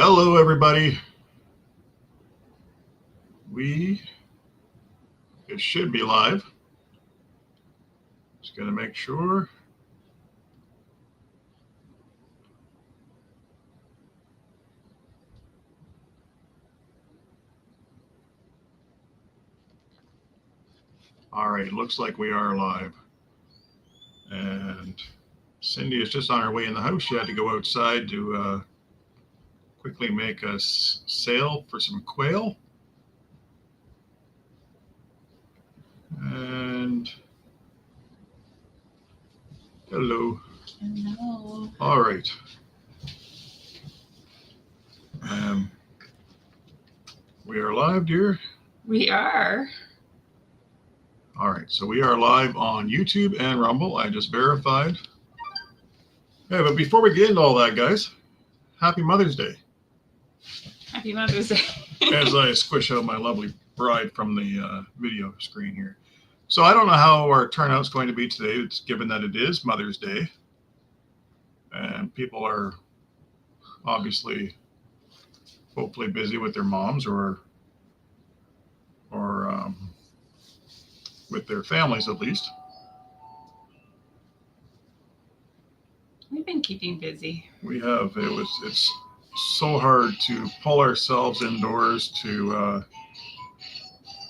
Hello, everybody. It should be live. Just going to make sure. All right, looks like we are live. And Cindy is just on her way in the house. She had to go outside to quickly make a sale for some quail. And hello. Hello. All right. We are live, dear. We are. All right, so we are live on YouTube and Rumble. I just verified. Yeah, but before we get into all that, guys, happy Mother's Day. Happy Mother's Day. As I squish out my lovely bride from the video screen here. So I don't know how our turnout's going to be today. It's given that it is Mother's Day. And people are obviously, hopefully busy with their moms or with their families at least. We've been keeping busy. We have. It's so hard to pull ourselves indoors to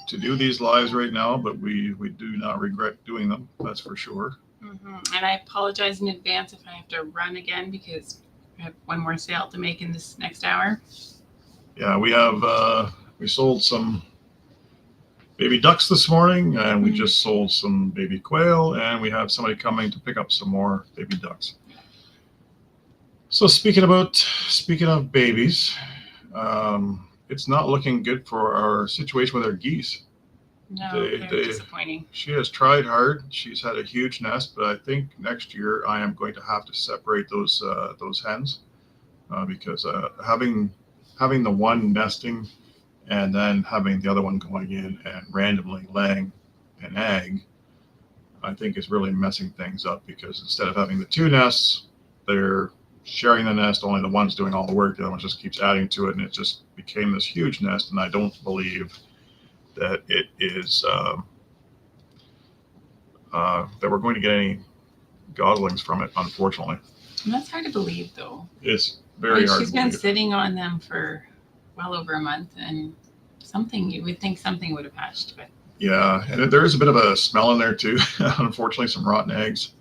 do these lives right now, but we do not regret doing them. That's for sure. Mm-hmm. And I apologize in advance if I have to run again because I have one more sale to make in this next hour. Yeah, we sold some baby ducks this morning, and we just sold some baby quail, and we have somebody coming to pick up some more baby ducks. So speaking of babies, it's not looking good for our situation with our geese. No, they're disappointing. She has tried hard. She's had a huge nest, but I think next year I am going to have to separate those hens because having the one nesting and then having the other one going in and randomly laying an egg, I think is really messing things up because instead of having the two nests, they're sharing the nest. Only the one's doing all the work. The other one just keeps adding to it, and it just became this huge nest. And I don't believe that it is that we're going to get any goslings from it, unfortunately. And that's hard to believe, though. It's very hard. She's been sitting on them for well over a month, and you would think something would have hatched, but yeah, and there is a bit of a smell in there too. Unfortunately, some rotten eggs.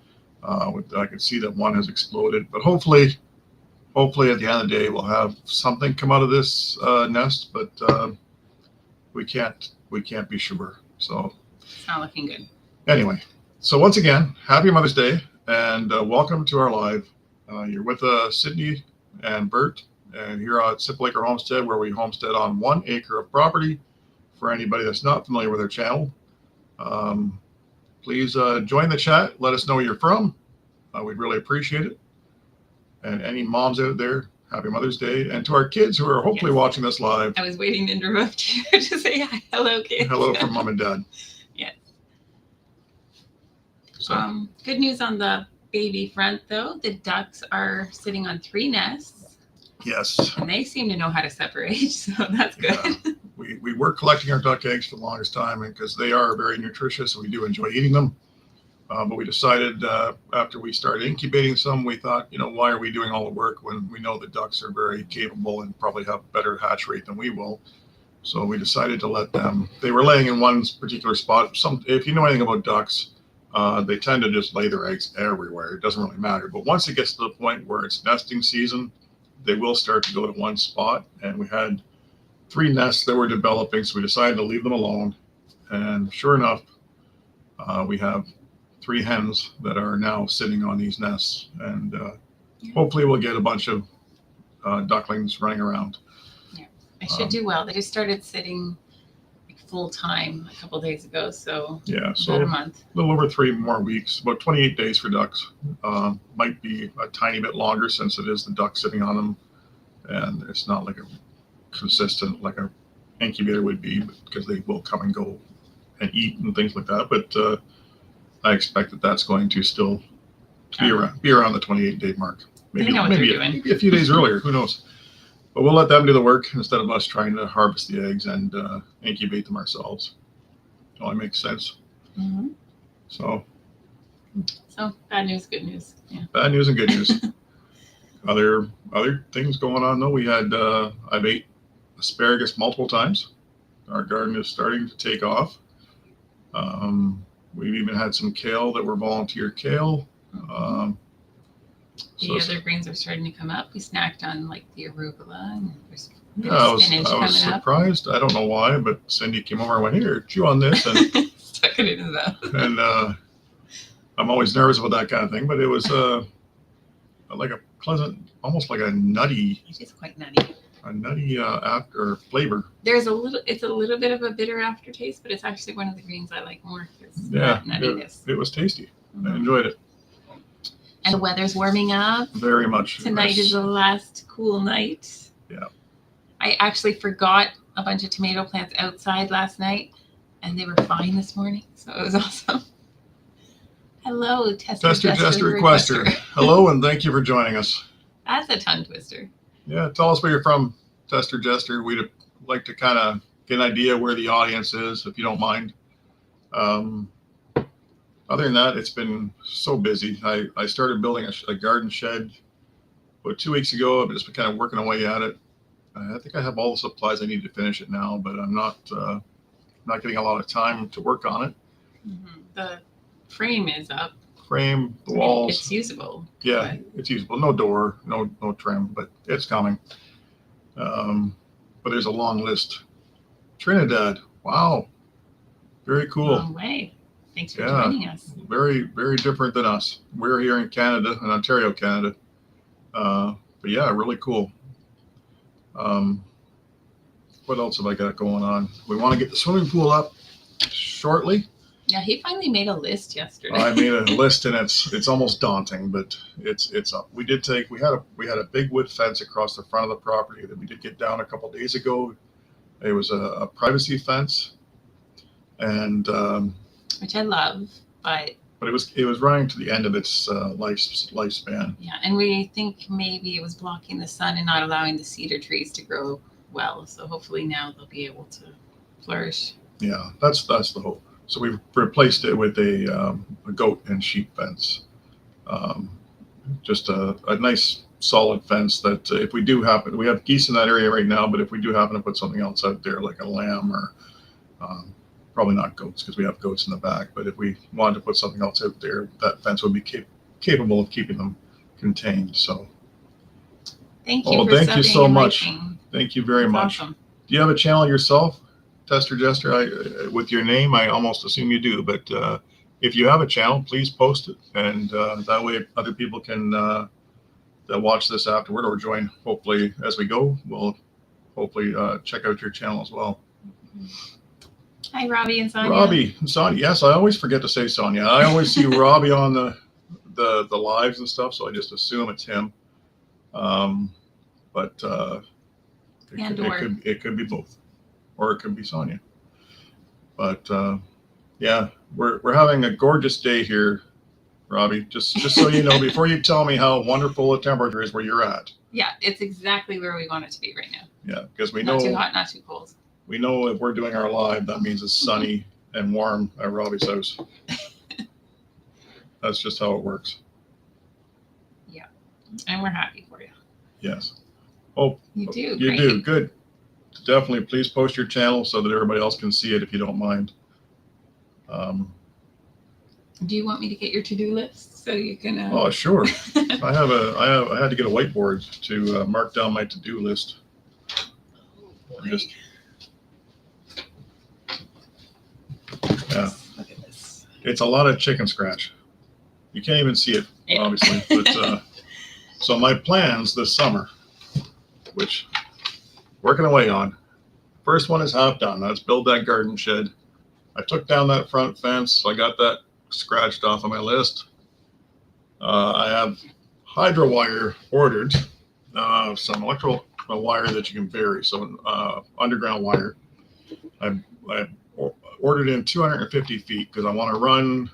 I can see that one has exploded, but hopefully at the end of the day we'll have something come out of this nest, but we can't be sure. So it's not looking good. Anyway, so once again, happy Mother's Day, and welcome to our live. You're with Sydney and Bert, and here at Acre Homestead, where we homestead on 1 acre of property. For anybody that's not familiar with our channel, please join the chat. Let us know where you're from. We'd really appreciate it. And any moms out there, happy Mother's Day. And to our kids who are hopefully watching this live. I was waiting to interrupt you to say hi. Hello, kids. Hello from Mom and Dad. Yes. So. Good news on the baby front, though. The ducks are sitting on 3 nests. Yes. And they seem to know how to separate, so that's good. Yeah. We were collecting our duck eggs for the longest time, and because they are very nutritious and we do enjoy eating them. But we decided after we started incubating some, we thought, why are we doing all the work when we know the ducks are very capable and probably have a better hatch rate than we will? So we decided to let them. They were laying in one particular spot. If you know anything about ducks, they tend to just lay their eggs everywhere. It doesn't really matter. But once it gets to the point where it's nesting season, they will start to go to one spot. And we had 3 nests that were developing, so we decided to leave them alone. And sure enough, we have 3 hens that are now sitting on these nests, and hopefully we'll get a bunch of ducklings running around. Yeah, they should do well. They just started sitting full time a couple days ago, so yeah, about a month. A little over 3 more weeks, about 28 days for ducks. Might be a tiny bit longer since it is the duck sitting on them, and it's not like a consistent like an incubator would be, because they will come and go and eat and things like that. But I expect that that's going to still be around the 28-day mark. Maybe a few days earlier. Who knows? But we'll let them do the work instead of us trying to harvest the eggs and incubate them ourselves. It only makes sense. Mm-hmm. So bad news, good news. Yeah. bad news and good news. Other things going on though. We had I've ate asparagus multiple times. Our garden is starting to take off. We've even had some kale that were volunteer kale. The other greens are starting to come up. We snacked on like the arugula and there's I was coming surprised. I don't know why, but Cindy came over and went, "Here, chew on this," and stuck it in his mouth. And I'm always nervous about that kind of thing, but it was like a pleasant, almost like a nutty. It is quite nutty. A nutty after flavor. It's a little bit of a bitter aftertaste, but it's actually one of the greens I like more. Yeah, nuttiness. It was tasty. I enjoyed it. And the weather's warming up. Very much. Tonight is the last cool night. Yeah. I actually forgot a bunch of tomato plants outside last night, and they were fine this morning, so it was awesome. Hello, Tester Jester Requester. Hello, and thank you for joining us. That's a tongue twister. Yeah, tell us where you're from, Tester Jester. We'd like to kind of get an idea where the audience is, if you don't mind. Other than that, it's been so busy. I started building a garden shed about 2 weeks ago. I've just been kind of working away at it. I think I have all the supplies I need to finish it now, but I'm not getting a lot of time to work on it. Mm-hmm. The frame is up. The walls. It's usable. Yeah, it's usable. No door, no trim, but it's coming. But there's a long list. Trinidad. Wow. Very cool. Long way. Thanks for joining us. Very, very different than us. We're here in Canada, in Ontario, Canada. But yeah, really cool. What else have I got going on? We want to get the swimming pool up shortly. Yeah, he finally made a list yesterday. I made a list, and it's almost daunting, but it's up. We had a big wood fence across the front of the property that we did get down a couple days ago. It was a privacy fence, and which I love, but it was running to the end of its lifespan. Yeah, and we think maybe it was blocking the sun and not allowing the cedar trees to grow well. So hopefully now they'll be able to flourish. Yeah, that's the hope. So we've replaced it with a goat and sheep fence. Just a nice solid fence that if we do happen, we have geese in that area right now, but if we do happen to put something else out there, like a lamb or probably not goats because we have goats in the back, but if we wanted to put something else out there, that fence would be capable of keeping them contained. So thank you. Thank you so much. Thank you very much. Awesome. Do you have a channel yourself, Tester Jester? With your name, I almost assume you do, but if you have a channel, please post it, and that way other people can that watch this afterward or join. Hopefully, as we go, we'll hopefully check out your channel as well. Hi, Robbie and Sonia. Robbie and Sonia. Yes, I always forget to say Sonia. I always see Robbie on the lives and stuff, so I just assume it's him. But it could be both, or it could be Sonia. But yeah, we're having a gorgeous day here, Robbie. Just so you know, before you tell me how wonderful the temperature is where you're at. Yeah, it's exactly where we want it to be right now. Yeah, because we know not too hot, not too cold. We know if we're doing our live, that means it's sunny and warm at Robbie's house. That's just how it works. Yeah, and we're happy for you. Yes. Oh, you do. You great. do. Good. Definitely. Please post your channel so that everybody else can see it if you don't mind. Do you want me to get your to-do list so you can? Oh, sure. I had to get a whiteboard to mark down my to-do list. Yeah. Look at this. It's a lot of chicken scratch. You can't even see it, obviously. But so my plans this summer, which working away on. First one is half done. Let's build that garden shed. I took down that front fence, so I got that scratched off on my list. I have hydro wire ordered, some electrical wire that you can vary, so underground wire. I ordered in 250 feet because I want to run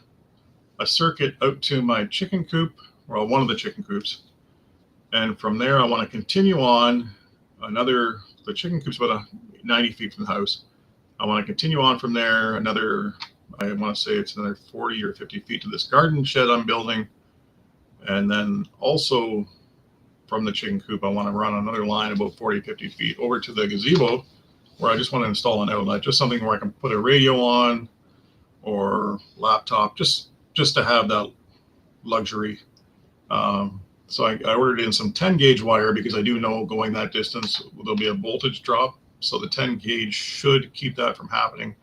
a circuit out to my chicken coop, well, one of the chicken coops, and from there I want to continue on the chicken coop's about 90 feet from the house. I want to continue on from there I want to say it's another 40 or 50 feet to this garden shed I'm building. And then also from the chicken coop, I want to run another line about 40, 50 feet over to the gazebo where I just want to install an outlet, just something where I can put a radio on or laptop, just to have that luxury. So I ordered in some 10 gauge wire because I do know going that distance, there'll be a voltage drop. So the 10 gauge should keep that from happening.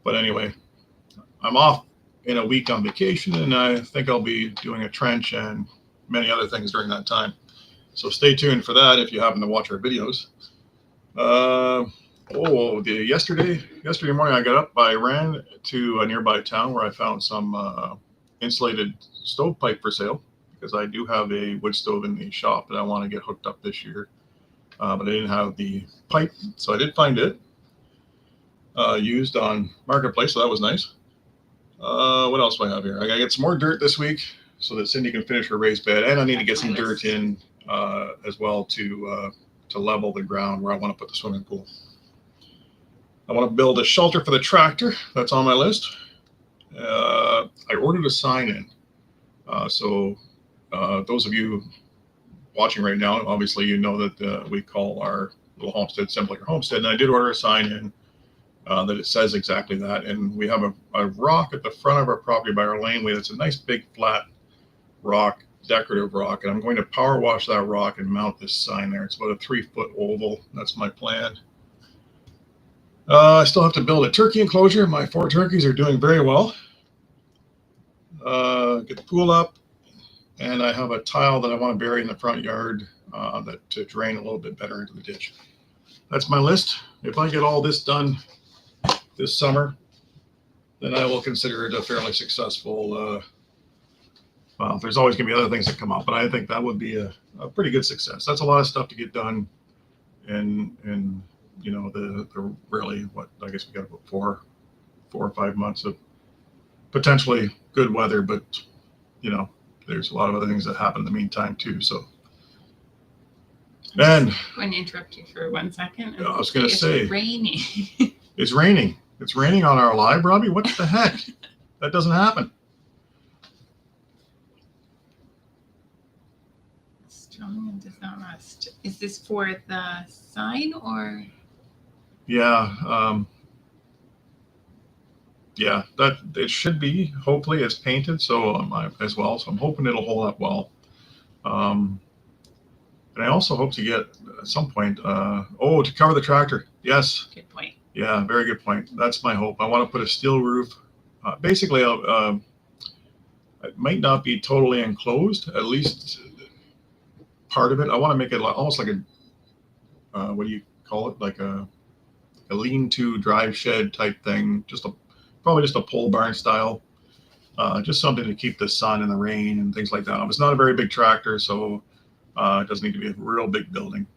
But anyway, I'm off in a week on vacation, and I think I'll be doing a trench and many other things during that time. So stay tuned for that if you happen to watch our videos. Yesterday morning I got up, I ran to a nearby town where I found some insulated stovepipe for sale, because I do have a wood stove in the shop that I want to get hooked up this year. But I didn't have the pipe, so I did find it used on Marketplace, so that was nice. What else do I have here? I gotta get some more dirt this week so that Cindy can finish her raised bed, and I need to get some dirt in as well to level the ground where I want to put the swimming pool. I want to build a shelter for the tractor. That's on my list. I ordered a sign in. So those of you watching right now, obviously you know that we call our little homestead simply our homestead, and I did order a sign in that it says exactly that. And we have a rock at the front of our property by our laneway that's a nice big flat rock, decorative rock, and I'm going to power wash that rock and mount this sign there. It's about a 3-foot oval. That's my plan. I still have to build a turkey enclosure. My 4 turkeys are doing very well. Get the pool up, and I have a tile that I want to bury in the front yard to drain a little bit better into the ditch. That's my list. If I get all this done this summer, then I will consider it a fairly successful. Well, there's always going to be other things that come up, but I think that would be a pretty good success. That's a lot of stuff to get done, and you know, the really, what, I guess we got about 4 or 5 months of potentially good weather, but you know, there's a lot of other things that happen in the meantime too. So, and I'm going to interrupt you for 1 second. I was going to say, it's raining. It's raining. It's raining on our live, Robbie. What the heck? That doesn't happen. Strong and does not rust. Is this for the sign or? Yeah. Yeah, that it should be. Hopefully it's painted, so as well. So I'm hoping it'll hold up well. And I also hope to get at some point, to cover the tractor. Yes. Good point. Yeah, very good point. That's my hope. I want to put a steel roof. Basically, it might not be totally enclosed, at least part of it. I want to make it almost like a, what do you call it? Like a lean-to drive shed type thing. Probably just a pole barn style. Just something to keep the sun and the rain and things like that. It's not a very big tractor, so it doesn't need to be a real big building.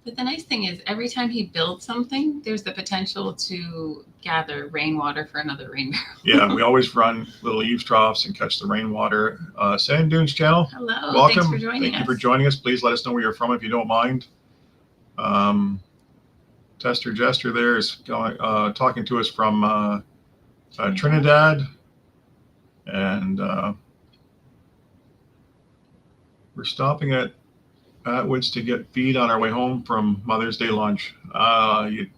But the nice thing is, every time he builds something, there's the potential to gather rainwater for another rain barrel. Yeah, we always run little eaves troughs and catch the rainwater. Sand Dunes channel. Hello. Welcome. Thanks for joining us. Thank you for joining us. Please let us know where you're from if you don't mind. Tester Jester there is going, talking to us from Trinidad, and we're stopping at Atwoods to get feed on our way home from Mother's Day lunch. Did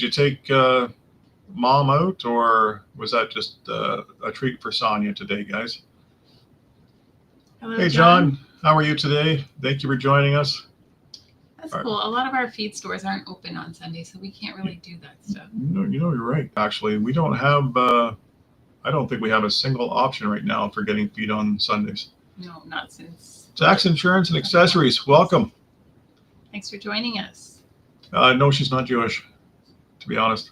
you take Mom out, or was that just a treat for Sonia today, guys? Hello, hey, John. How are you today? Thank you for joining us. That's cool. A lot of our feed stores aren't open on Sunday, so we can't really do that stuff. No, you're right. Actually, we don't have, I don't think we have a single option right now for getting feed on Sundays. No, not since. Tax Insurance and Accessories, welcome. Thanks for joining us. No, she's not Jewish, to be honest.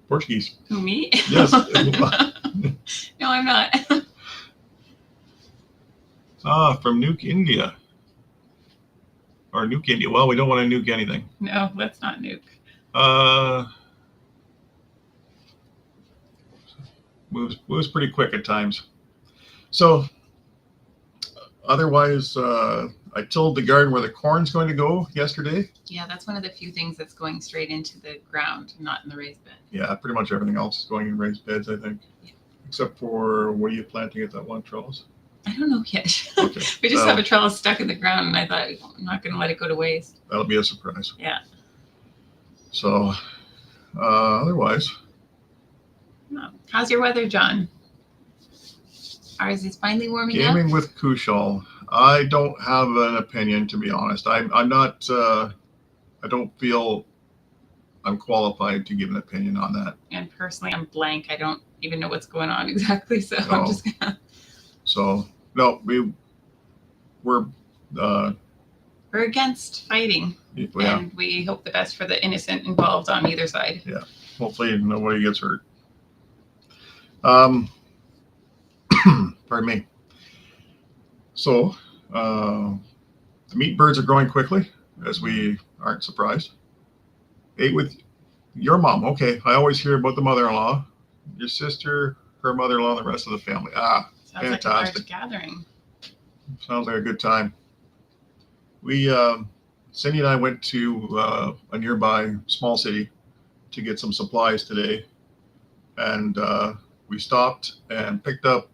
Portuguese. Who, me? Yes. No, I'm not. From Nuke, India. Or Nuke, India. Well, we don't want to nuke anything. No, let's not nuke. Moves pretty quick at times. So otherwise, I tilled the garden where the corn's going to go yesterday. Yeah, that's one of the few things that's going straight into the ground, not in the raised bed. Yeah, pretty much everything else is going in raised beds, I think. Yeah. Except for, what are you planting at that one, trellis? I don't know yet. Okay. We just have a trellis stuck in the ground, and I thought I'm not going to let it go to waste. That'll be a surprise. Yeah. So, otherwise. How's your weather, John? Ours is finally warming up. Gaming with Kushal. I don't have an opinion, to be honest. I'm not, I don't feel I'm qualified to give an opinion on that. And personally, I'm blank. I don't even know what's going on exactly. So No. I'm just gonna. So no, we're against fighting, yeah. And we hope the best for the innocent involved on either side. Yeah. Hopefully nobody gets hurt. Pardon me. So the meat birds are growing quickly, as we aren't surprised. Ate with your mom. Okay. I always hear about the mother-in-law, your sister, her mother-in-law, and the rest of the family. Sounds fantastic. like a large gathering. Sounds like a good time. We, Cindy and I went to a nearby small city to get some supplies today. And we stopped and picked up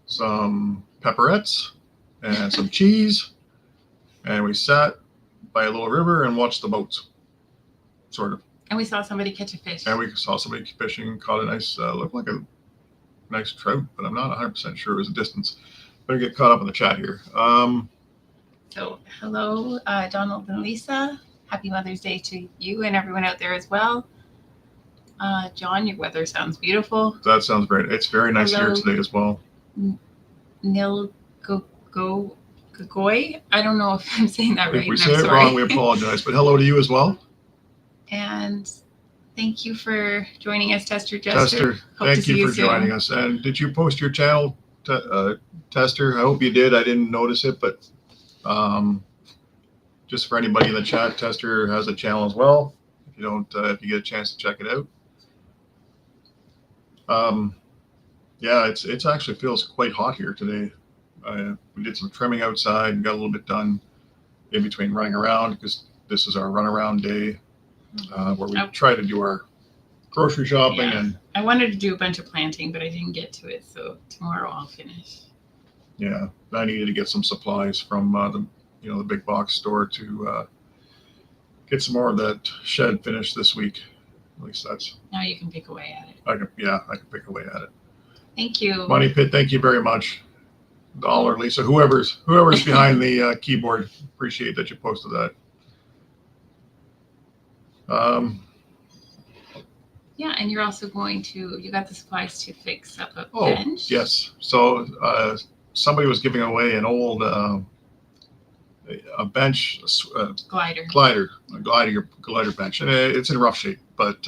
some pepperettes and some cheese. And we sat by a little river and watched the boats, sort of. And we saw somebody catch a fish. And we saw somebody fishing, caught a nice, looked like a nice trout, but I'm not 100% sure it was a distance. Better get caught up in the chat here. So hello, Donald and Lisa. Happy Mother's Day to you and everyone out there as well. John, your weather sounds beautiful. That sounds great. It's very nice here today as well. Nil Gogoy. I don't know if I'm saying that right. If we say it wrong, we apologize. But hello to you as well. And thank you for joining us, Tester Jester. Thank you for joining us. And did you post your channel, Tester? I hope you did. I didn't notice it, but just for anybody in the chat, Tester has a channel as well. If you don't, if you get a chance to check it out. Yeah, it's actually feels quite hot here today. We did some trimming outside and got a little bit done in between running around, because this is our run around day where we try to do our grocery shopping. Yeah. And I wanted to do a bunch of planting, but I didn't get to it. So tomorrow I'll finish. Yeah, I needed to get some supplies from the big box store to get some more of that shed finished this week. At least that's. Now you can pick away at it. I can pick away at it. Thank you. Money Pit, thank you very much. Dollar, Lisa, whoever's behind the keyboard, appreciate that you posted that. Yeah, and you're also you got the supplies to fix up a bench. Yes. So somebody was giving away an old a bench, glider bench, and it's in rough shape, but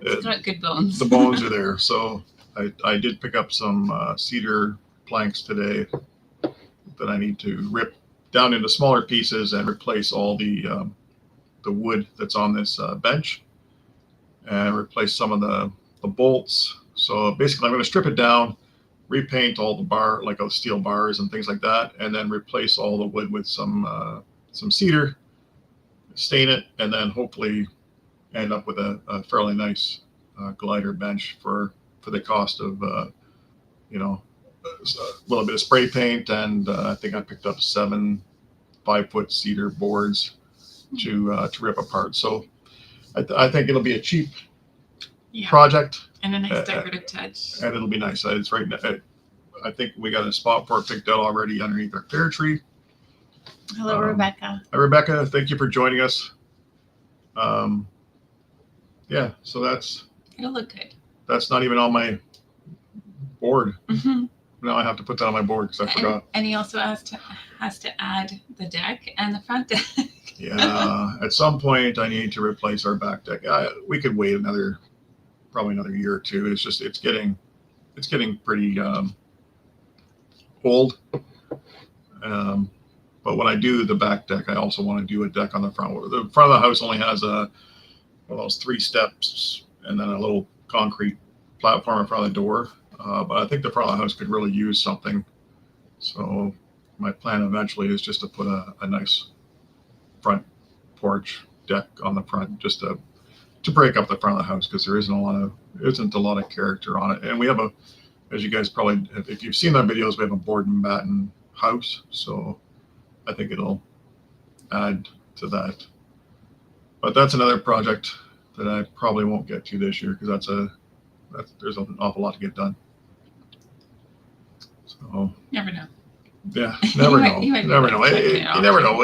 it's got good bones. The bones are there. So I did pick up some cedar planks today that I need to rip down into smaller pieces and replace all the wood that's on this bench, and replace some of the bolts. So basically I'm going to strip it down, repaint all the steel bars and things like that, and then replace all the wood with some cedar, stain it, and then hopefully end up with a fairly nice glider bench for the cost of a little bit of spray paint, and I think I picked up 7 5-foot cedar boards to rip apart. So I think it'll be a cheap project and a nice decorative touch, and it'll be nice. It's right now. I think we got a spot for it picked out already underneath our pear tree. Hello, Rebecca. Hi, Rebecca. Thank you for joining us. Yeah, so it'll look good. That's not even on my board. Mm-hmm. Now I have to put that on my board because I forgot. And he also has to add the deck and the front deck. Yeah, at some point I need to replace our back deck. We could wait probably another year or two. It's just it's getting pretty old. But when I do the back deck, I also want to do a deck on the front. The front of the house only has one of those 3 steps and then a little concrete platform in front of the door. But I think the front of the house could really use something. So my plan eventually is just to put a nice front porch deck on the front, just to break up the front of the house, because there isn't a lot of character on it. And we have as you guys probably, if you've seen our videos, we have a board and batten house, so I think it'll add to that. But that's another project that I probably won't get to this year, because there's an awful lot to get done. So Never know. yeah, never know. You You never know. checking it You off. never know.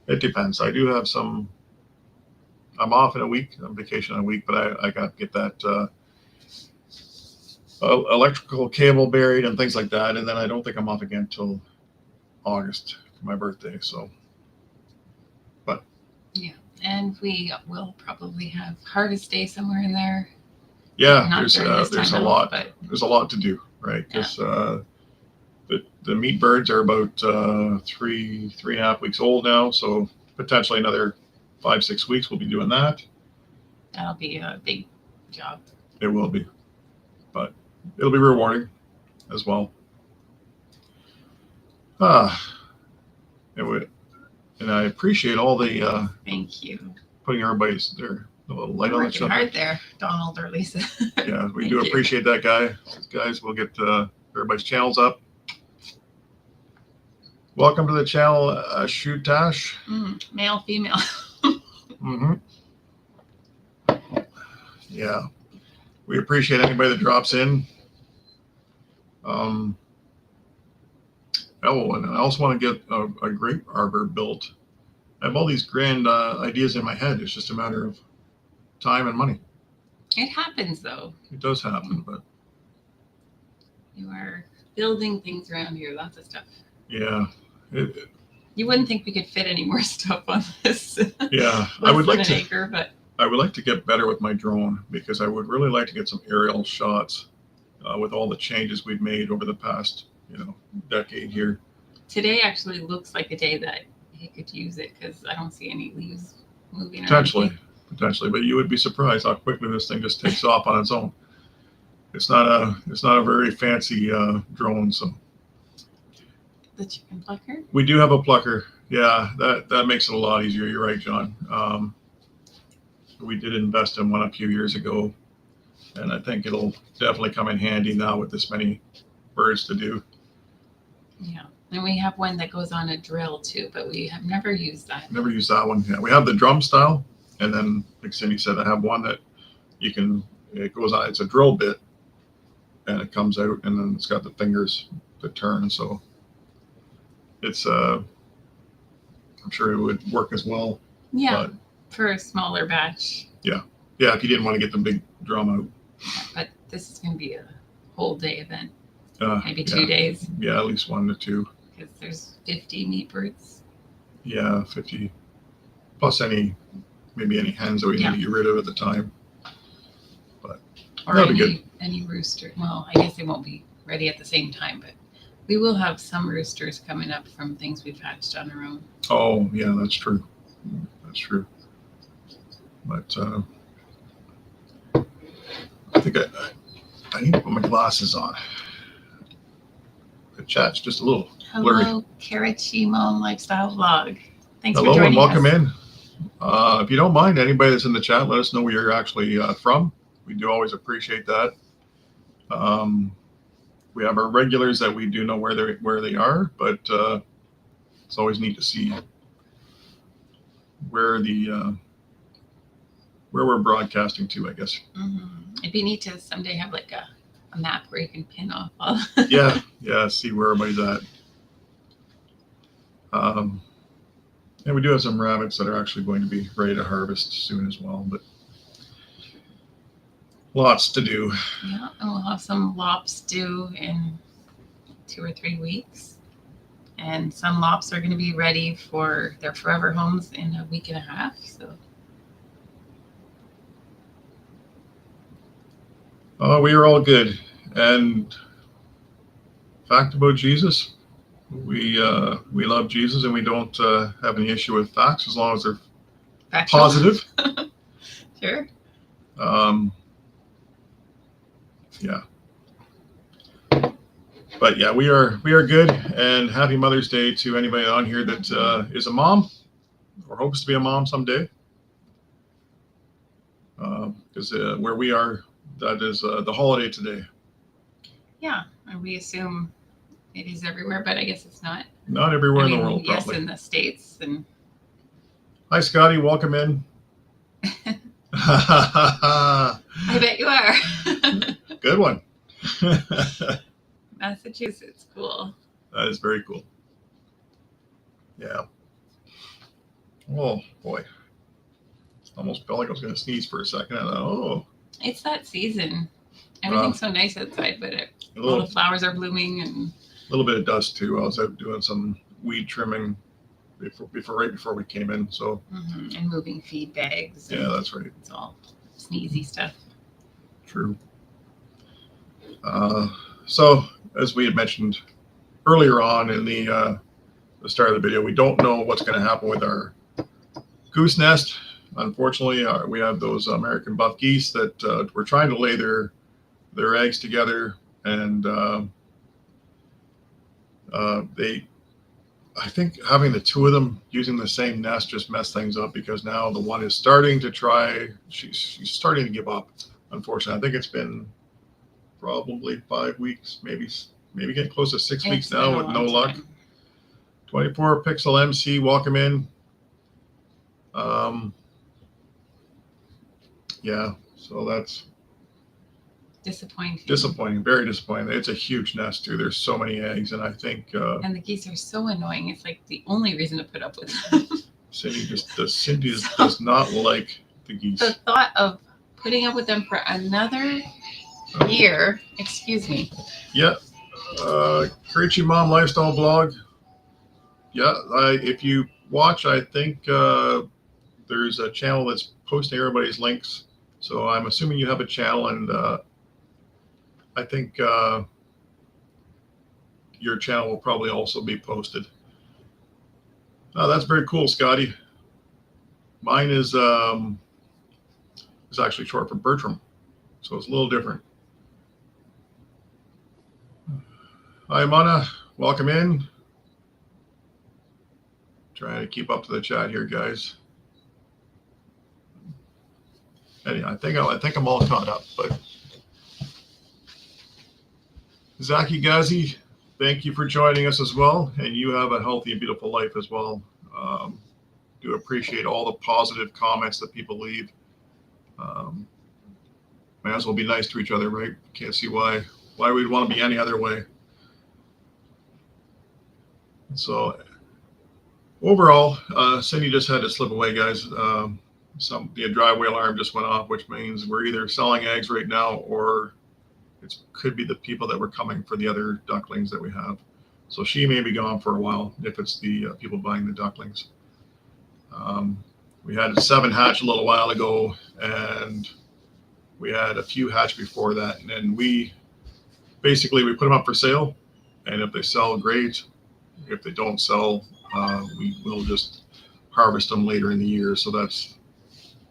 It depends. I do have some. I'm off in a week. I'm vacation in a week, but I got to get that electrical cable buried and things like that, and then I don't think I'm off again till August for my birthday. So, but Yeah, and we will probably have Harvest Day somewhere in there. yeah, Not there's during this there's a time of, lot. but There's a lot to do, right? Because the meat birds are about 3.5 weeks old now, so potentially another 5-6 weeks we'll be doing that. that'll be a big job. It will be, but it'll be rewarding as well. And I appreciate all the Thank you. putting everybody's the little light You're on the working stuff. hard there, Donald or Lisa. Yeah, we Thank do you. appreciate that, guys. We'll get everybody's channels up. Welcome to the channel, Shoot Tash. Male, female. Mm-hmm. Yeah, we appreciate anybody that drops in. Oh, and I also want to get a grape arbor built. I have all these grand ideas in my head. It's just a matter of time and money. It happens though. It does happen, but You are building things around here, lots of stuff. yeah, You wouldn't think we could fit any more stuff on this. yeah. I would like an acre, but I would like to get better with my drone, because I would really like to get some aerial shots with all the changes we've made over the past, decade here. today actually looks like a day that you could use it because I don't see any leaves moving. Potentially, but you would be surprised how quickly this thing just takes off on its own. It's not a very fancy drone, so. The chicken plucker? We do have a plucker. Yeah, that makes it a lot easier. You're right, John. We did invest in one a few years ago, and I think it'll definitely come in handy now with this many birds to do. Yeah, and we have one that goes on a drill too, but we have never used that. Never used that one. Yeah, we have the drum style, and then like Cindy said, I have one that it goes on. It's a drill bit, and it comes out, and then it's got the fingers that turn. So it's I'm sure it would work as well. Yeah, for a smaller batch. Yeah, if you didn't want to get the big drum out. Yeah, but this is going to be a whole day event. Maybe yeah. 2 days. Yeah, at least 1 to 2. Because there's 50 meat birds. Yeah, 50. Plus maybe any hens that we need to get rid of at the time. But or that'll be good. Any rooster. Well, I guess they won't be ready at the same time, but we will have some roosters coming up from things we've hatched on our own. Oh, yeah, that's true. That's true. But I think I need to put my glasses on. The chat's just a little blurry. Hello, Carachimo Lifestyle Vlog. Thanks Hello for joining and welcome us. in. If you don't mind, anybody that's in the chat, let us know where you're actually from. We do always appreciate that. We have our regulars that we do know where they are, but it's always neat to see where we're broadcasting to, I guess. It'd be neat to someday have like a map where you can pin off all. yeah, see where everybody's at. And we do have some rabbits that are actually going to be ready to harvest soon as well, but lots to do. Yeah, and we'll have some lops due in 2 or 3 weeks. And some lops are going to be ready for their forever homes in a week and a half. So we are all good. And fact about Jesus, we love Jesus, and we don't have any issue with facts as long as they're factual. positive. Sure. Yeah. But yeah, we are good, and happy Mother's Day to anybody on here that is a mom or hopes to be a mom someday. Because where we are, that is the holiday today. Yeah, and we assume it is everywhere, but I guess it's not. Not everywhere in the world, yes, probably. in the States. And Hi, Scotty. Welcome in. I bet you are. Good one. Massachusetts, cool. That is very cool. Yeah. Oh, boy. Almost felt like I was going to sneeze for a second. I thought, oh. It's that season. Everything's so nice outside, but all the flowers are blooming and a little bit of dust too. I was out doing some weed trimming right before we came in. So and moving feed bags. Yeah, that's right. It's all sneezy stuff. True. So as we had mentioned earlier on in the start of the video, we don't know what's going to happen with our goose nest. Unfortunately, we have those American buff geese that we're trying to lay their eggs together, and I think having the two of them using the same nest just messed things up, because now the one is starting to try. She's starting to give up. Unfortunately, I think it's been probably 5 weeks, maybe getting close to 6 weeks now with no luck. 24 Pixel MC, welcome in. Yeah, so that's disappointing, very disappointing. It's a huge nest too. There's so many eggs, and I think and the geese are so annoying. It's like the only reason to put up with them. Cindy does not like the geese. The thought of putting up with them for another year, excuse me. Yeah, Karichi Mom Lifestyle Blog. Yeah, if you watch, I think there's a channel that's posting everybody's links. So I'm assuming you have a channel, and I think your channel will probably also be posted. Oh, that's very cool, Scotty. Mine is actually short for Bertram, so it's a little different. Hi, Mana. Welcome in. Trying to keep up to the chat here, guys. Anyway, I think I'm all caught up, but Zaki Ghazi, thank you for joining us as well, and you have a healthy and beautiful life as well. Do appreciate all the positive comments that people leave. Might as well be nice to each other, right? Can't see why we'd want to be any other way. So overall, Cindy just had to slip away, guys. The driveway alarm just went off, which means we're either selling eggs right now, or it could be the people that were coming for the other ducklings that we have. So she may be gone for a while if it's the people buying the ducklings. We had 7 hatch a little while ago, and we had a few hatch before that. And then we put them up for sale, and if they sell, great. If they don't sell, we will just harvest them later in the year. So that's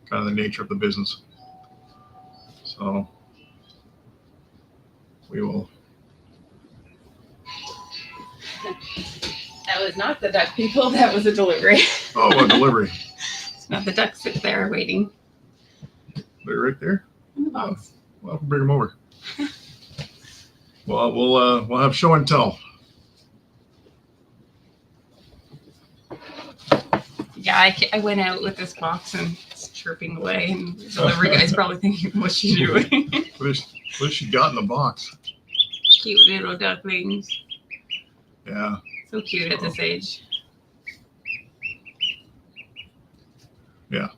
kind of the nature of the business. So we will. That was not the duck people. That was a delivery. Oh, a delivery. It's not the ducks sit there waiting. They're right there in the box. Well, I'll bring them over. Well, we'll have show and tell. Yeah, I went out with this box and it's chirping away, and the delivery guy's probably thinking, what's she doing? What has she got in the box? Cute little ducklings. Yeah. So cute at this age. Yeah.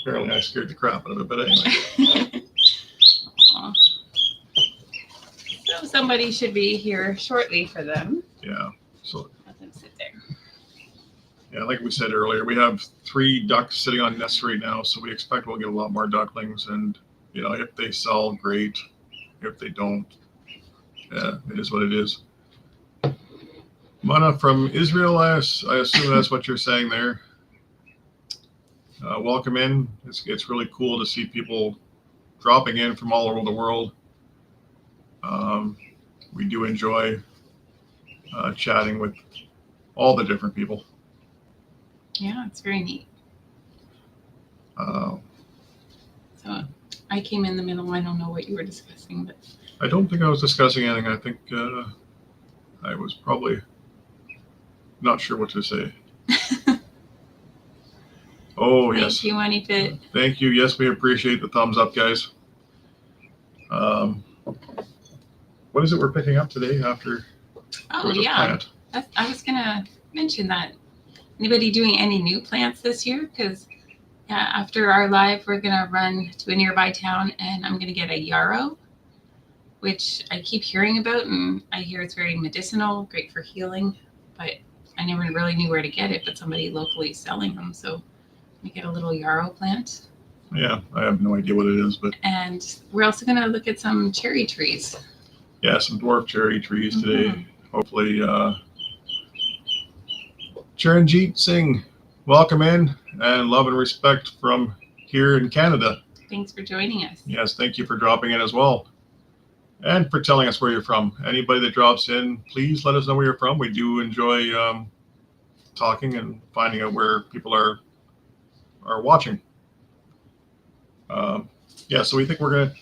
Apparently I scared the crap out of it, but anyway. So somebody should be here shortly for them. Yeah. So let them sit there. Yeah, like we said earlier, we have 3 ducks sitting on nests right now, so we expect we'll get a lot more ducklings. And if they sell, great. If they don't, yeah, it is what it is. Mana from Israel, I assume that's what you're saying there. Welcome in. It's really cool to see people dropping in from all over the world. We do enjoy chatting with all the different people. Yeah, it's very neat. Uh, So I came in the middle. I don't know what you were discussing, but I don't think I was discussing anything. I think I was probably not sure what to say. Oh, yes. Thank you, Money Fit. Thank you. Yes, we appreciate the thumbs up, guys. What is it we're picking up today after? Oh, yeah. I was going to mention that. Anybody doing any new plants this year? Because after our live, we're going to run to a nearby town and I'm going to get a yarrow, which I keep hearing about. And I hear it's very medicinal, great for healing. But I never really knew where to get it, but somebody locally is selling them. So we get a little yarrow plant. Yeah, I have no idea what it is, but. And we're also going to look at some cherry trees. Yeah, some dwarf cherry trees today. Mm-hmm. Hopefully, Charanjit Singh, welcome in, and love and respect from here in Canada. Thanks for joining us. Yes, thank you for dropping in as well. And for telling us where you're from. Anybody that drops in, please let us know where you're from. We do enjoy talking and finding out where people are watching. So we think we're going to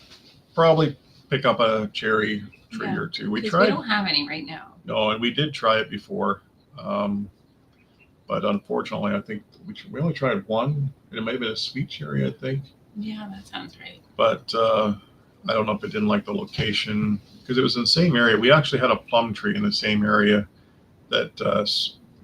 probably pick up a cherry tree or two. We don't have any right now. No, and we did try it before. But unfortunately, I think we only tried one. It might have been a sweet cherry, I think. Yeah, that sounds right. But I don't know if it didn't like the location because it was in the same area. We actually had a plum tree in the same area that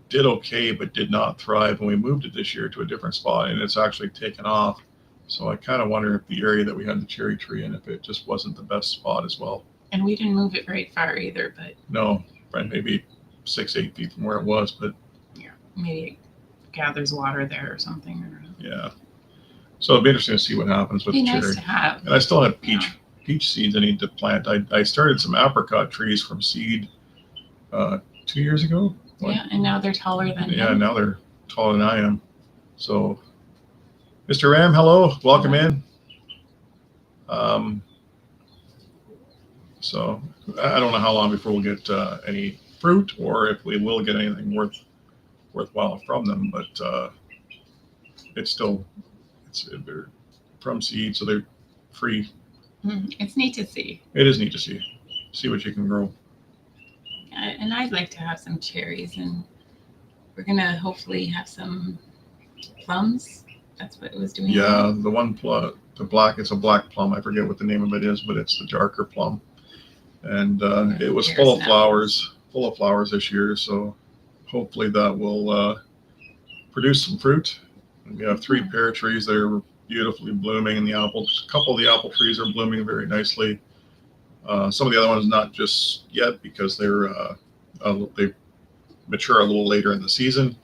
did okay but did not thrive. And we moved it this year to a different spot, and it's actually taken off. So I kind of wonder if the area that we had the cherry tree in, if it just wasn't the best spot as well. And we didn't move it very far either, but. No, right, maybe 6-8 feet from where it was, but. Yeah, maybe it gathers water there or something. I don't know. Yeah. So it'd be interesting to see what happens with the cherry. Nice to have. And I still have peach seeds I need to plant. I started some apricot trees from seed 2 years ago. Yeah, and now they're taller than Yeah, now they're taller than I am. So, Mr. Ram, hello, welcome in. So I don't know how long before we'll get any fruit or if we will get anything worthwhile from them, but they're from seed, so they're free. It's neat to see. It is neat to see what you can grow. And I'd like to have some cherries, and we're gonna hopefully have some plums. That's what it was doing. Yeah, the one it's a black plum. I forget what the name of it is, but it's the darker plum. And it was full of flowers this year. So hopefully that will produce some fruit. And we have 3 pear trees that are beautifully blooming, and a couple of the apple trees are blooming very nicely. Some of the other ones not just yet because they mature a little later in the season.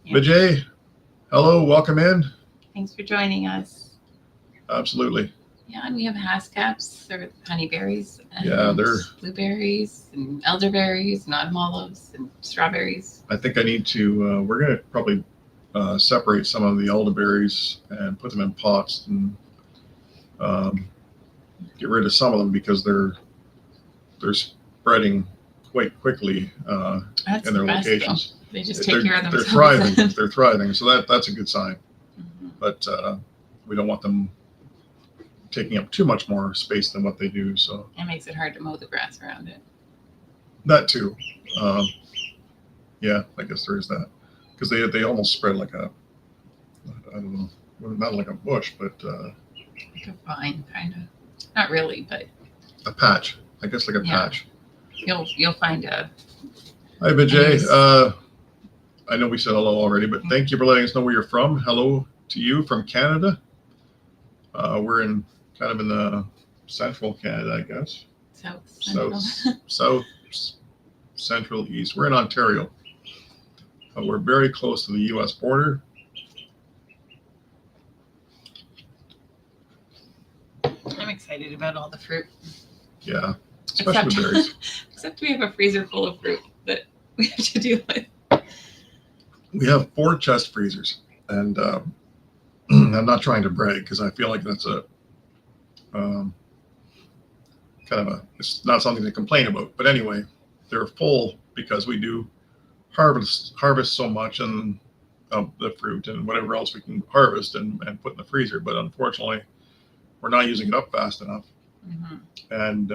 Yeah. Vijay, hello, welcome in. Thanks for joining us. Absolutely. Yeah, and we have hascaps or honeyberries. And they're blueberries and elderberries and autumn olives and strawberries. I think I need to. We're going to probably separate some of the elderberries and put them in pots and get rid of some of them because they're spreading quite quickly in their locations. Though. They just take care of themselves. They're thriving. They're thriving. So that's a good sign. Mm-hmm. But we don't want them taking up too much more space than what they do. So it makes it hard to mow the grass around it. That too. Yeah, I guess there is that because they almost spread like I don't know, not like a bush, but like a vine, kind of. Not really, but a patch. I guess like a patch. You'll find a. Hi, Vijay. I know we said hello already, but thank you for letting us know where you're from. Hello to you from Canada. We're in the central Canada, I guess. South central east. We're in Ontario. We're very close to the U.S. border. I'm excited about all the fruit. Yeah, especially berries. Except we have a freezer full of fruit that we have to deal with. We have 4 chest freezers, and I'm not trying to brag because I feel like that's a kind it's not something to complain about. But anyway, they're full because we do harvest so much and of the fruit and whatever else we can harvest and put in the freezer. But unfortunately, we're not using it up fast enough. Mm-hmm. And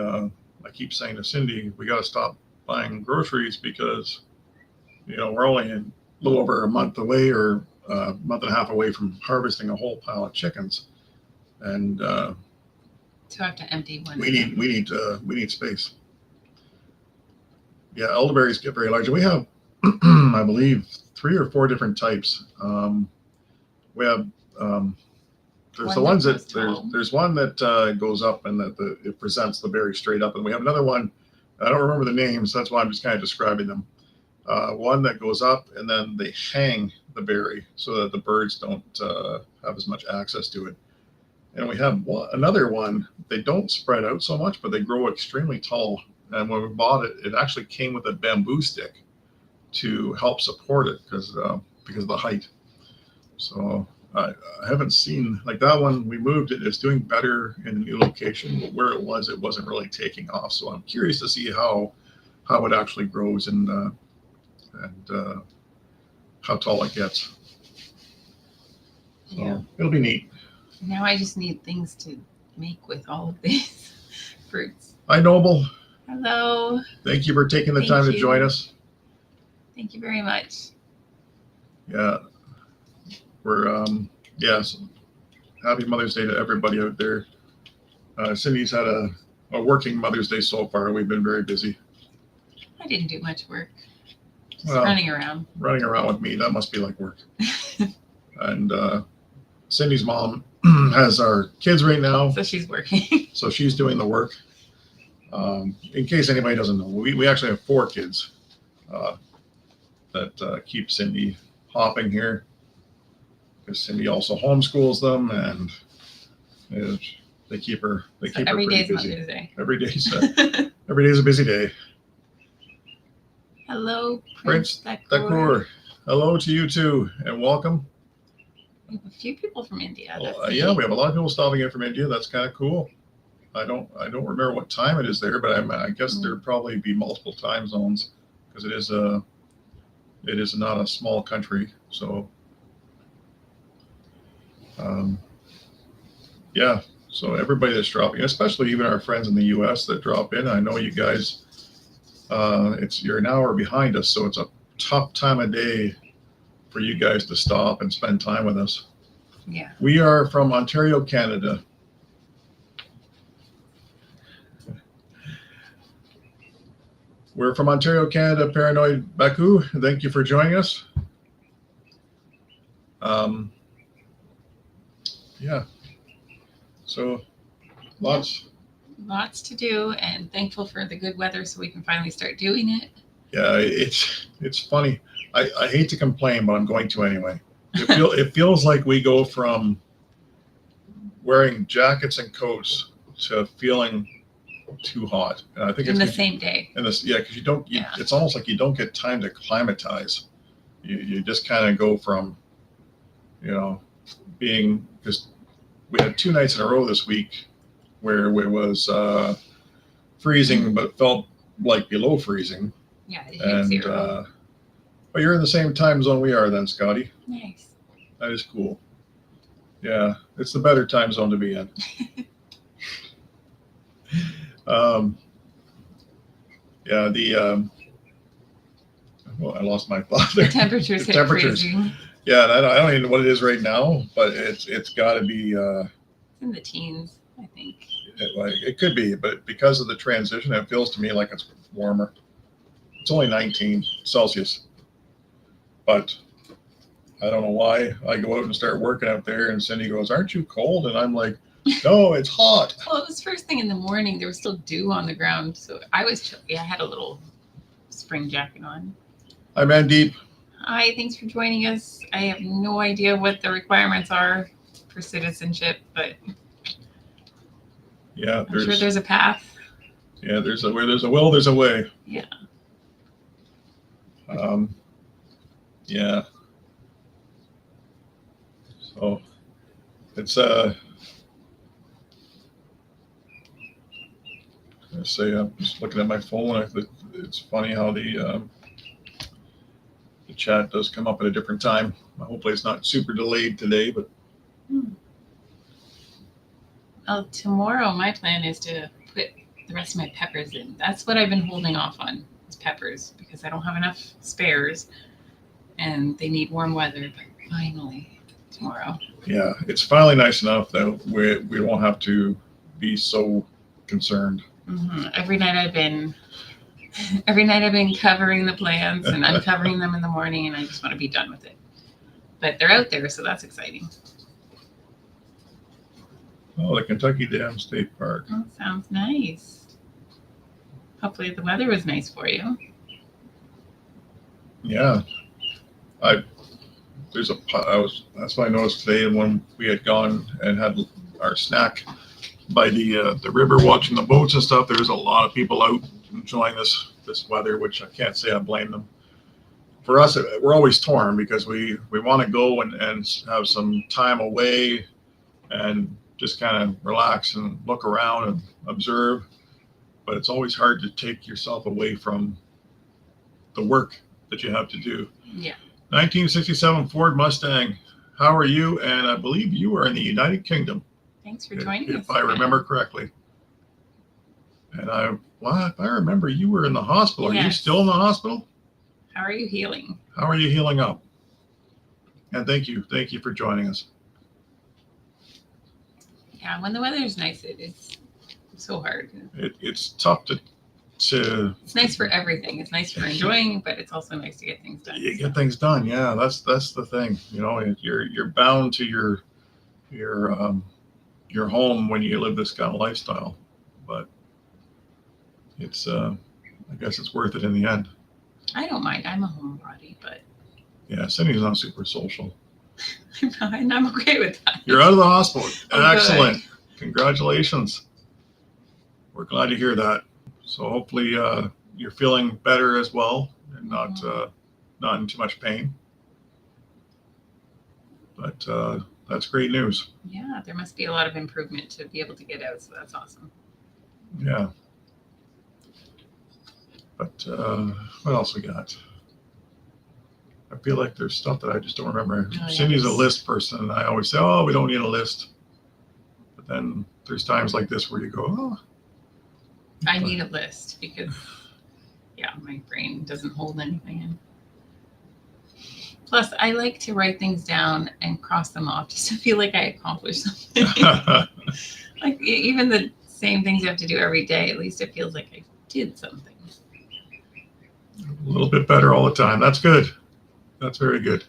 I keep saying to Cindy, we got to stop buying groceries because, we're only a little over a month away or a month and a half away from harvesting a whole pile of chickens. And so I have to empty one. We need space. Yeah, elderberries get very large. We have, I believe, 3 or 4 different types. We have there's the ones that there's one that goes up and that it presents the berry straight up, and we have another one. I don't remember the names. That's why I'm just kind of describing them. One that goes up and then they hang the berry so that the birds don't have as much access to it. And we have another one. They don't spread out so much, but they grow extremely tall. And when we bought it, it actually came with a bamboo stick to help support it because of the height. So I haven't seen like that one. We moved it. It's doing better in a new location, but where it wasn't really taking off. So I'm curious to see how it actually grows and how tall it gets. So Yeah. It'll be neat. Now I just need things to make with all of these fruits. Hi, Noble. Hello. Thank you for taking the time to join us. Thank you very much. Yeah. We're, yes. Happy Mother's Day to everybody out there. Cindy's had a working Mother's Day so far. We've been very busy. I didn't do much work. Just Well, running around. Running around with me, that must be like work. And Cindy's mom has our kids right now. So she's working. So she's doing the work. In case anybody doesn't know, we actually have 4 kids that keep Cindy hopping here. Because Cindy also homeschools them, and they keep her. They keep her pretty busy. Mother's Day. Every day's a busy day. Hello, Prince Thakur. Hello to you too, and welcome. We have a few people from India. Yeah, we have a lot of people stopping in from India. That's kind of cool. I don't remember what time it is there, but I guess there'd probably be multiple time zones because it is not a small country. So, yeah. So everybody that's dropping, especially even our friends in the U.S. that drop in, I know you guys. You're an hour behind us, so it's a tough time of day for you guys to stop and spend time with us. Yeah. We are from Ontario, Canada. We're from Ontario, Canada, Paranoid Baku. Thank you for joining us. Yeah. So lots to do, and thankful for the good weather so we can finally start doing it. Yeah, it's funny. I hate to complain, but I'm going to anyway. It feels like we go from wearing jackets and coats to feeling too hot. And I think in the same day. Because it's almost like you don't get time to acclimatize. You just kind of go from, being, because we had 2 nights in a row this week where it was freezing, but felt like below freezing. Yeah, it hit 0. But you're in the same time zone we are then, Scotty. Nice. That is cool. Yeah, it's the better time zone to be in. Yeah, I lost my thought there. The temperatures hit freezing. Yeah, I don't even know what it is right now, but it's got to be in the teens, I think. It could be, but because of the transition, it feels to me like it's warmer. It's only 19 Celsius, but I don't know why. I go out and start working out there, and Cindy goes, "Aren't you cold?" And I'm like, "No, it's hot." Well, it was first thing in the morning. There was still dew on the ground, so I was chilly. I had a little spring jacket on. Hi, Mandeep. Hi, thanks for joining us. I have no idea what the requirements are for citizenship, but yeah, I'm sure there's a path. Yeah, where there's a will, there's a way. Yeah. Yeah. So it's I say I'm just looking at my phone. It's funny how the chat does come up at a different time. Hopefully, it's not super delayed today, but. Well, tomorrow my plan is to put the rest of my peppers in. That's what I've been holding off on, is peppers, because I don't have enough spares and they need warm weather. But finally, tomorrow. Yeah, it's finally nice enough that we won't have to be so concerned. Every night I've been covering the plants and uncovering them in the morning, and I just want to be done with it. But they're out there, so that's exciting. Oh, the Kentucky Dam State Park. Oh, sounds nice. Hopefully the weather was nice for you. Yeah, that's what I noticed today. And when we had gone and had our snack by the river, watching the boats and stuff, there's a lot of people out enjoying this weather, which I can't say I blame them. For us, we're always torn because we want to go and have some time away and just kind of relax and look around and observe. But it's always hard to take yourself away from the work that you have to do. Yeah. 1967 Ford Mustang. How are you? And I believe you are in the United Kingdom. Thanks for joining us. If I remember correctly. And if I remember, you were in the hospital. Yes. Are you still in the hospital? How are you healing? How are you healing up? And thank you for joining us. Yeah, when the weather is nice, it's so hard. It's tough to. It's nice for everything. It's nice for enjoying, but it's also nice to get things done. You get things done. Yeah, that's the thing. You know, you're bound to your home when you live this kind of lifestyle, but it's I guess it's worth it in the end. I don't mind. I'm a homebody, but yeah, Cindy's not super social. and I'm okay with that. You're out of the hospital. Excellent. Good. Congratulations. We're glad to hear that. So hopefully you're feeling better as well and not in too much pain. But that's great news. Yeah, there must be a lot of improvement to be able to get out, so that's awesome. Yeah. But what else we got? I feel like there's stuff that I just don't remember. Oh, Cindy's a yes. list person, and I always say, "Oh, we don't need a list." But then there's times like this where you go, "Oh." I need a list because, yeah, my brain doesn't hold anything in. Plus, I like to write things down and cross them off just to feel like I accomplished something. Like even the same things you have to do every day, at least it feels like I did something. A little bit better all the time. That's good. That's very good.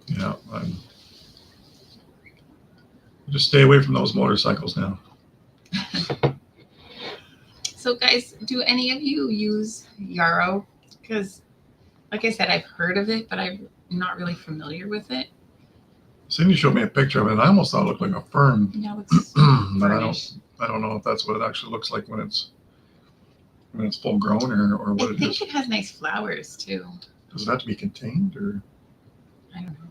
Yeah, just stay away from those motorcycles now. So guys, do any of you use yarrow? Because like I said, I've heard of it, but I'm not really familiar with it. Cindy showed me a picture of it, and I almost thought it looked like a fern. Yeah, it looks But fernish. I don't know if that's what it actually looks like when it's full grown or what I it think is. it has nice flowers too. Does it have to be contained, or I don't know.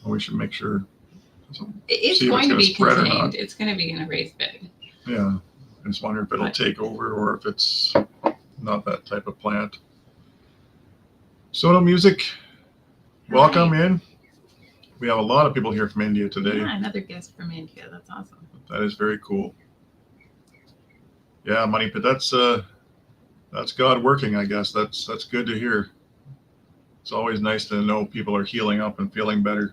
we should make sure? It's See if going to it's be gonna spread or not. contained. It's going to be in a raised bed. Yeah, I just wonder if it'll take over or if it's not that type of plant. Sono Music, welcome in. We have a lot of people here from India today. Yeah, another guest from India. That's awesome. That is very cool. Yeah, Money, but that's God working, I guess. That's good to hear. It's always nice to know people are healing up and feeling better.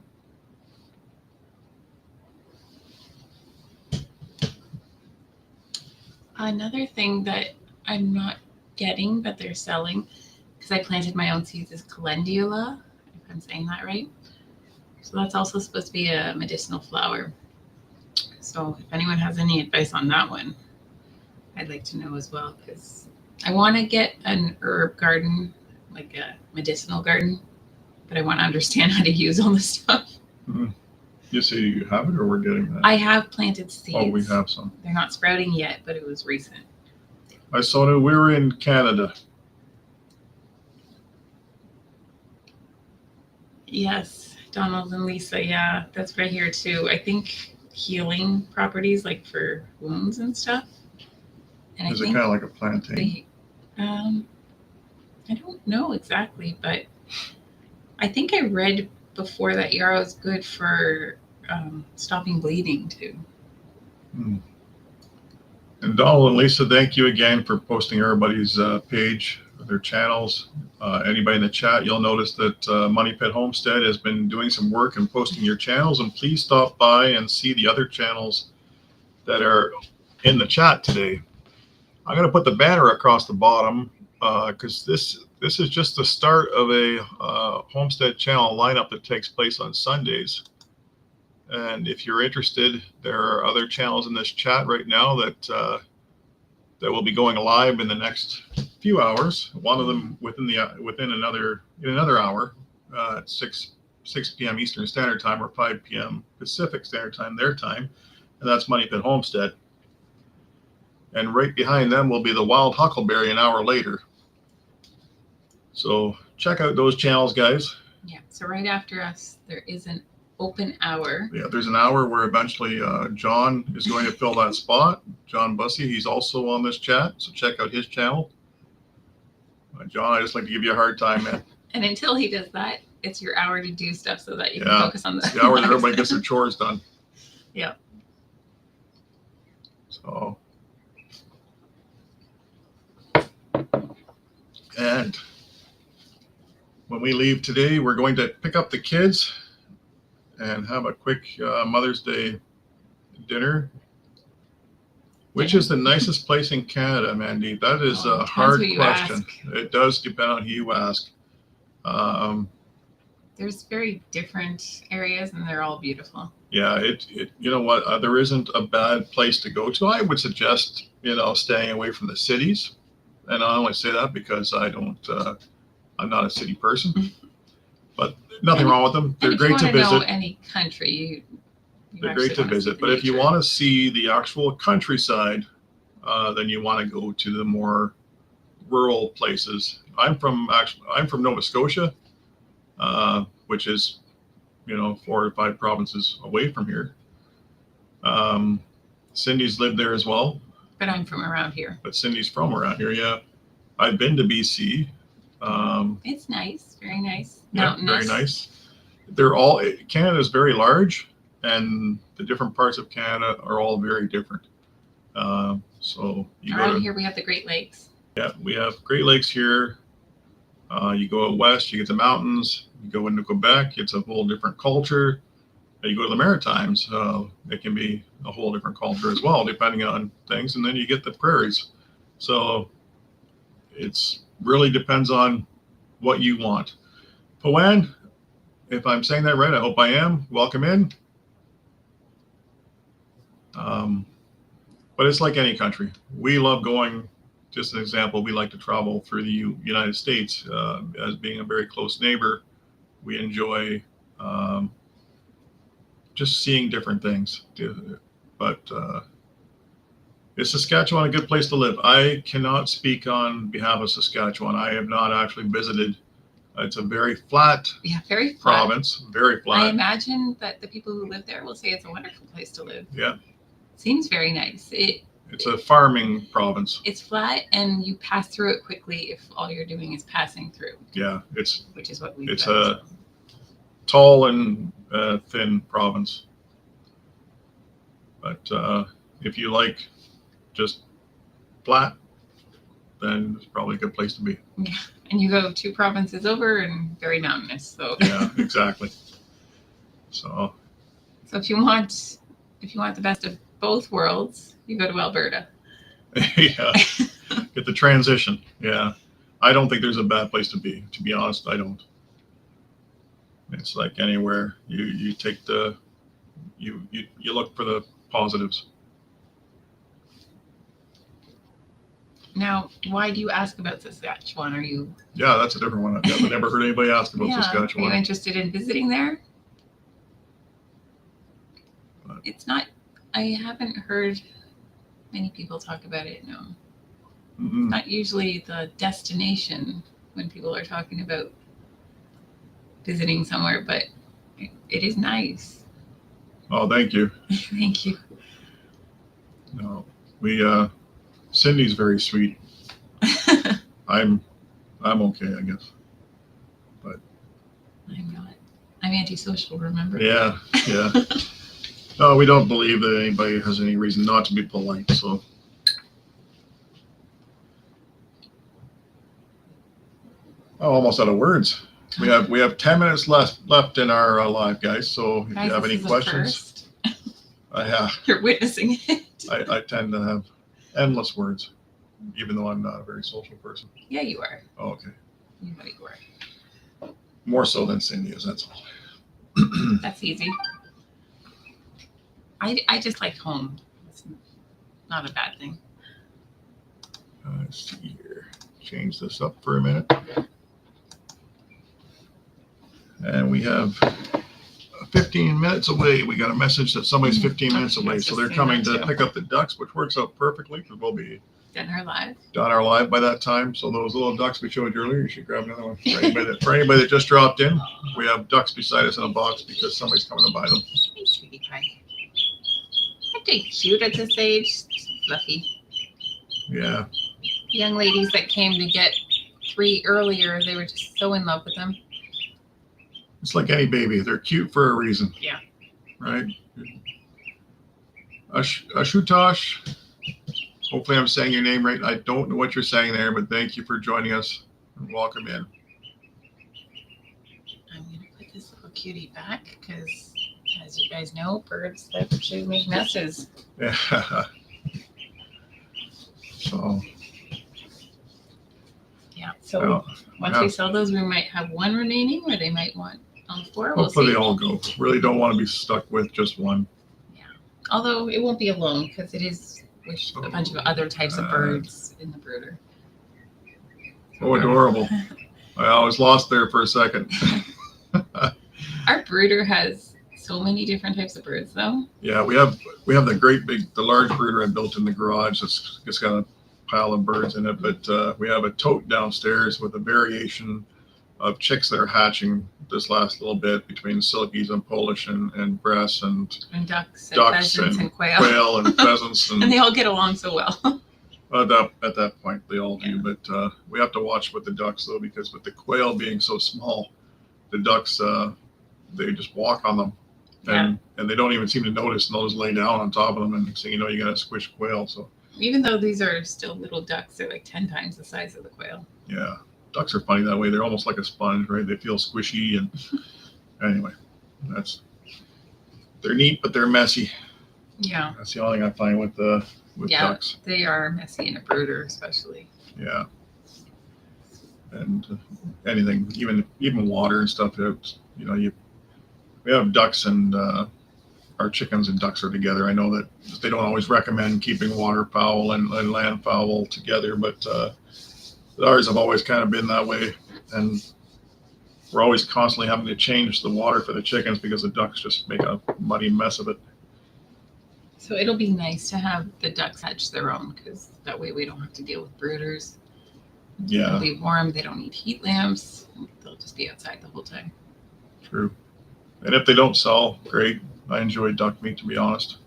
Another thing that I'm not getting, but they're selling, because I planted my own seeds, is calendula, if I'm saying that right. So that's also supposed to be a medicinal flower. So if anyone has any advice on that one, I'd like to know as well, because I want to get an herb garden, like a medicinal garden, but I want to understand how to use all this stuff. Mm-hmm. You say you have it, or we're getting that? I have planted seeds. Oh, we have some. They're not sprouting yet, but it was recent. I saw that we were in Canada. Yes, Donald and Lisa. Yeah, that's right here too. I think healing properties, like for wounds and stuff. And Is it kind of like a plantain? they, I don't know exactly, but I think I read before that yarrow is good for stopping bleeding too. Hmm. And Donald and Lisa, thank you again for posting everybody's page, their channels. Anybody in the chat, you'll notice that Money Pit Homestead has been doing some work and posting your channels. And please stop by and see the other channels that are in the chat today. I'm going to put the banner across the bottom because this is just the start of a homestead channel lineup that takes place on Sundays. And if you're interested, there are other channels in this chat right now that will be going live in the next few hours. One of them within another hour at 6 p.m. Eastern Standard Time or 5 p.m. Pacific Standard Time, their time, and that's Money Pit Homestead. And right behind them will be the Wild Huckleberry an hour later. So check out those channels, guys. Yeah. So right after us, there is an open hour. Yeah, there's an hour where eventually John is going to fill that spot. John Bussey, he's also on this chat, so check out his channel. John, I just like to give you a hard time, man. And until he does that, it's your hour to do stuff so that you can focus on the hour that everybody gets their chores done. Yeah. So, and when we leave today, we're going to pick up the kids and have a quick Mother's Day dinner. Which is the nicest place in Canada, Mandy? That is a hard question. It does depend on who you ask. There's very different areas, and they're all beautiful. Yeah, you know what? There isn't a bad place to go to. I would suggest, staying away from the cities. And I only say that because I'm not a city person. But nothing wrong with them. They're great to visit. If you want to know any country, they're great to visit. But if you want to see the actual countryside, then you want to go to the more rural places. I'm from Nova Scotia, which is 4 or 5 provinces away from here. Cindy's lived there as well. But I'm from around here. But Cindy's from around here, yeah. I've been to BC. It's nice, very nice. Yeah, mountainous. Very nice. Canada is very large, and the different parts of Canada are all very different. So around here we have the Great Lakes. Yeah, we have Great Lakes here. You go out west, you get the mountains. You go into Quebec, it's a whole different culture. You go to the Maritimes, it can be a whole different culture as well, depending on things. And then you get the prairies. So it's really depends on what you want. Poan, if I'm saying that right, I hope I am. Welcome in. But it's like any country. We love going. Just an example, we like to travel through the United States as being a very close neighbor. We enjoy just seeing different things. But is Saskatchewan a good place to live? I cannot speak on behalf of Saskatchewan. I have not actually visited. It's a very flat, very flat province, very flat. I imagine that the people who live there will say it's a wonderful place to live. Yeah. Seems very nice. It's a farming province. It's flat, and you pass through it quickly if all you're doing is passing through. Yeah, which is what we. It's a tall and thin province. But if you like just flat, then it's probably a good place to be. Yeah, and you go 2 provinces over, and very mountainous. So. Yeah, exactly. So if you want the best of both worlds, you go to Alberta. Yeah, get the transition. Yeah, I don't think there's a bad place to be. To be honest, I don't. It's like anywhere you take you look for the positives. Now, why do you ask about Saskatchewan? Are you? Yeah, that's a different one. I've never heard anybody ask about Saskatchewan. Are you interested in visiting there? But it's not. I haven't heard many people talk about it. No, not usually the destination when people are talking about visiting somewhere, but it is nice. Oh, thank you. Thank you. No, we Cindy's very sweet. I'm okay, I guess. But I'm not. I'm antisocial, remember? yeah. No, we don't believe that anybody has any reason not to be polite. So. Oh, almost out of words. We have 10 minutes left in our live, guys. So if Guys, you have any this is a questions, first. You're witnessing it. I tend to have endless words, even though I'm not a very social person. Yeah, you are. Oh, okay. You know you are. More so than Cindy is. That's all. That's easy. I just like home. It's not a bad thing. Let's see here. Change this up for a minute. And we have 15 minutes away. We got a message that somebody's 15 minutes away. So they're coming to pick up the ducks, which works out perfectly because we'll be done our live by that time. So those little ducks we showed you earlier, you should grab another one. For anybody that just dropped in, we have ducks beside us in a box because somebody's coming to buy them. Hey, sweetie pie. Aren't they cute at this age? Fluffy. Yeah. Young ladies that came to get 3 earlier, they were just so in love with them. It's like any baby. They're cute for a reason. Yeah. Right? Ashutosh. Hopefully I'm saying your name right. I don't know what you're saying there, but thank you for joining us and welcome in. I'm going to put this little cutie back because, as you guys know, birds that should make messes. Yeah. So. Yeah. So once we sell those, we might have one remaining, or they might want all 4. We'll hopefully see. They all go. Really don't want to be stuck with just one. Yeah. Although it won't be alone because it is with a bunch of other types of birds in the brooder. Oh, adorable. I was lost there for a second. Our brooder has so many different types of birds, though. Yeah, we have the large brooder I built in the garage. It's got a pile of birds in it, but we have a tote downstairs with a variation of chicks that are hatching this last little bit between silkies and Polish and Bress and ducks pheasants and quail and pheasants and they all get along so well. At that point they all do, but we have to watch with the ducks though, because with the quail being so small, the ducks they just walk on them and they don't even seem to notice, and they'll just lay down on top of them, and next thing you know, you got a squished quail. So even though these are still little ducks, they're like 10 times the size of the quail. Yeah. Ducks are funny that way. They're almost like a sponge, right? They feel squishy, and anyway, they're neat, but they're messy. Yeah. That's the only thing I find with ducks. They are messy in a brooder, especially. Yeah. And anything, even water and stuff. We have ducks, and our chickens and ducks are together. I know that they don't always recommend keeping waterfowl and land fowl together, but ours have always kind of been that way, and we're always constantly having to change the water for the chickens because the ducks just make a muddy mess of it. So it'll be nice to have the ducks hatch their own, because that way we don't have to deal with brooders. Yeah. They'll be warm. They don't need heat lamps. They'll just be outside the whole time. True. And if they don't sell, great. I enjoy duck meat, to be honest.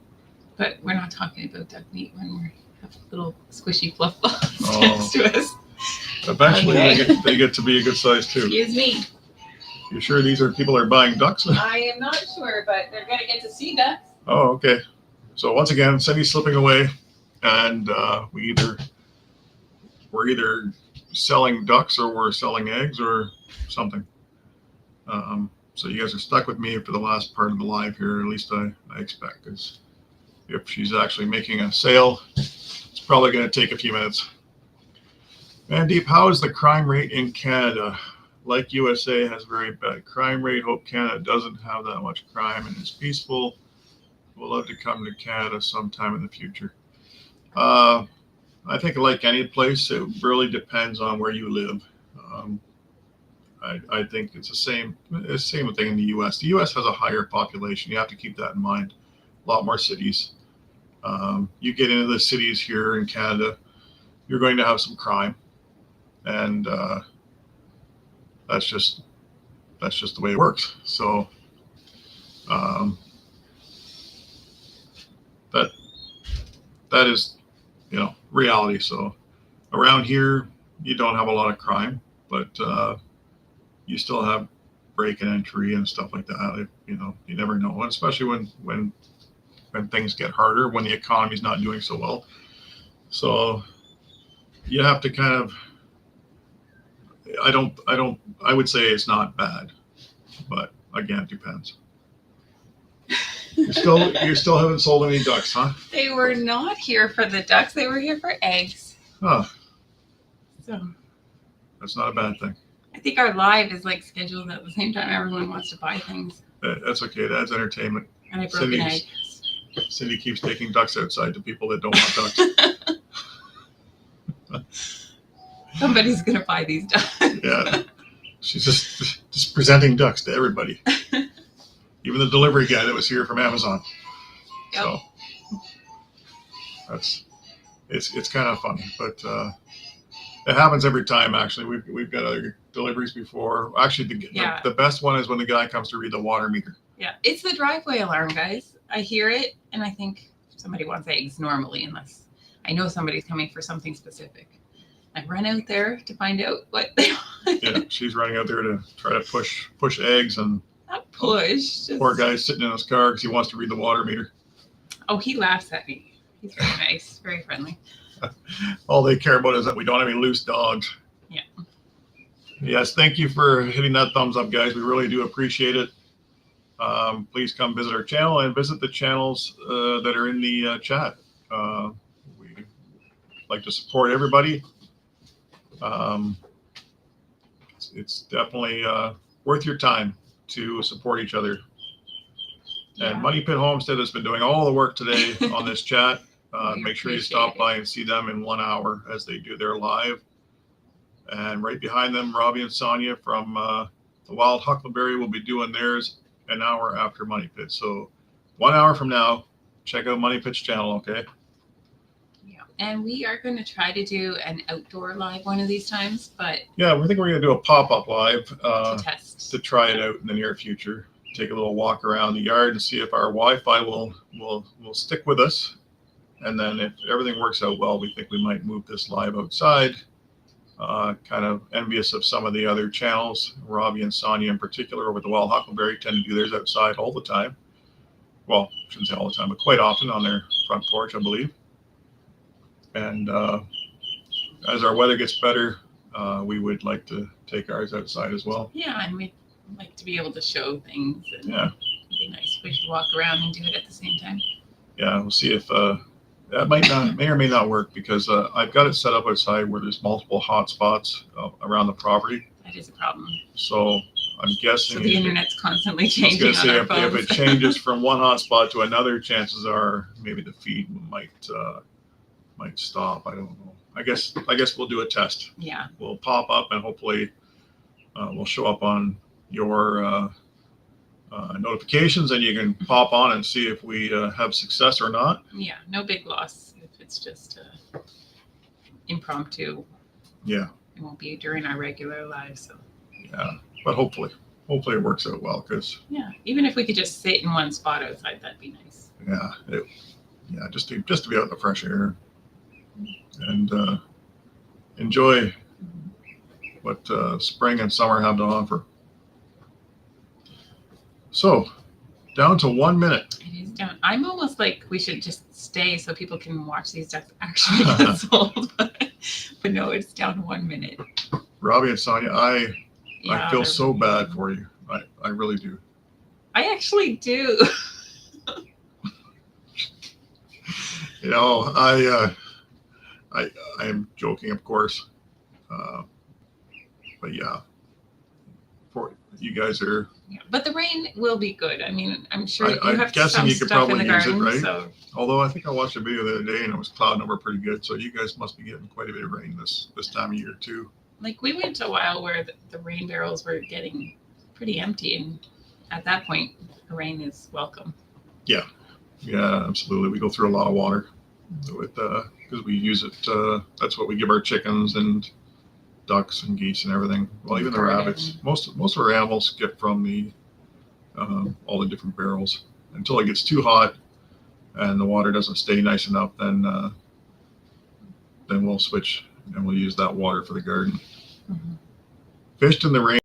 But we're not talking about duck meat when we have little squishy fluff balls next to us. Eventually, they get to be a good size too. Excuse me. You sure these are people that are buying ducks? I am not sure, but they're going to get to see ducks. Oh, okay. So once again, Cindy's slipping away, and we're either selling ducks or we're selling eggs or something. So you guys are stuck with me for the last part of the live here, at least I expect, because if she's actually making a sale, it's probably going to take a few minutes. Mandeep, how is the crime rate in Canada? Like USA has very bad crime rate. Hope Canada doesn't have that much crime and is peaceful. We'll love to come to Canada sometime in the future. I think like any place, it really depends on where you live. I think it's the same thing in the U.S. The U.S. has a higher population. You have to keep that in mind. A lot more cities. You get into the cities here in Canada, you're going to have some crime, and that's just the way it works. So that is, reality. So around here, you don't have a lot of crime, but you still have break and entry and stuff like that. You never know, and especially when things get harder, when the economy's not doing so well. So you have to kind of, I would say it's not bad, but again, it depends. You still haven't sold any ducks, huh? They were not here for the ducks. They were here for eggs. Oh, So that's not a bad thing. I think our live is like scheduled at the same time everyone wants to buy things. That's okay. It adds entertainment. And I broke an egg. Cindy keeps taking ducks outside to people that don't want ducks. Somebody's gonna buy these ducks. Yeah. She's just presenting ducks to everybody. Even the delivery guy that was here from Amazon. Yep. So it's kind of funny, but it happens every time. Actually, we've got other deliveries before. Actually, the best one is when the guy comes to read the water meter. Yeah, it's the driveway alarm, guys. I hear it, and I think somebody wants eggs normally, unless I know somebody's coming for something specific. I run out there to find out what they want. Yeah, she's running out there to try to push eggs, and not push. Poor guy's sitting in his car because he wants to read the water meter. Oh, he laughs at me. He's very nice, very friendly. All they care about is that we don't have any loose dogs. Yeah. Yes, thank you for hitting that thumbs up, guys. We really do appreciate it. Please come visit our channel and visit the channels that are in the chat. We like to support everybody. It's definitely worth your time to support each other. Yeah. And Money Pit Homestead has been doing all the work today on this chat. Make sure you stop by and see them in 1 hour as they do their live. And right behind them, Robbie and Sonia from the Wild Huckleberry will be doing theirs an hour after Money Pit. So 1 hour from now, check out Money Pit's channel, okay? Yeah. And we are going to try to do an outdoor live one of these times, but yeah, we think we're going to do a pop-up live to test, to try it out in the near future. Take a little walk around the yard and see if our Wi-Fi will stick with us. And then if everything works out well, we think we might move this live outside. Kind of envious of some of the other channels. Robbie and Sonia in particular over at the Wild Huckleberry tend to do theirs outside all the time. Well, I shouldn't say all the time, but quite often on their front porch, I believe. And as our weather gets better, we would like to take ours outside as well. Yeah, and we'd like to be able to show things. And yeah. It'd be nice if we could walk around and do it at the same time. Yeah, we'll see if that may or may not work, because I've got it set up outside where there's multiple hot spots around the property. That is a problem. So I'm guessing. So the internet's constantly changing. I was going to say, if it changes from one hot spot to another, chances are maybe the feed might stop. I don't know. I guess we'll do a test. Yeah. We'll pop up and hopefully we'll show up on your notifications, and you can pop on and see if we have success or not. Yeah, no big loss if it's just impromptu. Yeah. It won't be during our regular live, so. Yeah, but hopefully it works out well, because. Yeah, even if we could just sit in one spot outside, that'd be nice. Yeah, just to be out in the fresh air and enjoy what spring and summer have to offer. So, down to 1 minute. It is down. I'm almost like we should just stay so people can watch these ducks actually get sold. But no, it's down to 1 minute. Robbie and Sonia, I feel so bad for you. I really do. I actually do. You know, I am joking, of course. But yeah, for you guys are. Yeah, but the rain will be good. I mean, I'm sure I'm guessing you could probably use garden, it, right? So. Although I think I watched a video the other day and it was clouding over pretty good. So you guys must be getting quite a bit of rain this time of year too. Like we went a while where the rain barrels were getting pretty empty, and at that point, the rain is welcome. Yeah, absolutely. We go through a lot of water with because we use it. That's what we give our chickens and ducks and geese and everything. Well, even the rabbits. Most of our animals get from the all the different barrels until it gets too hot, and the water doesn't stay nice enough, then we'll switch and we'll use that water for the garden. Mm-hmm. Fished in the rain.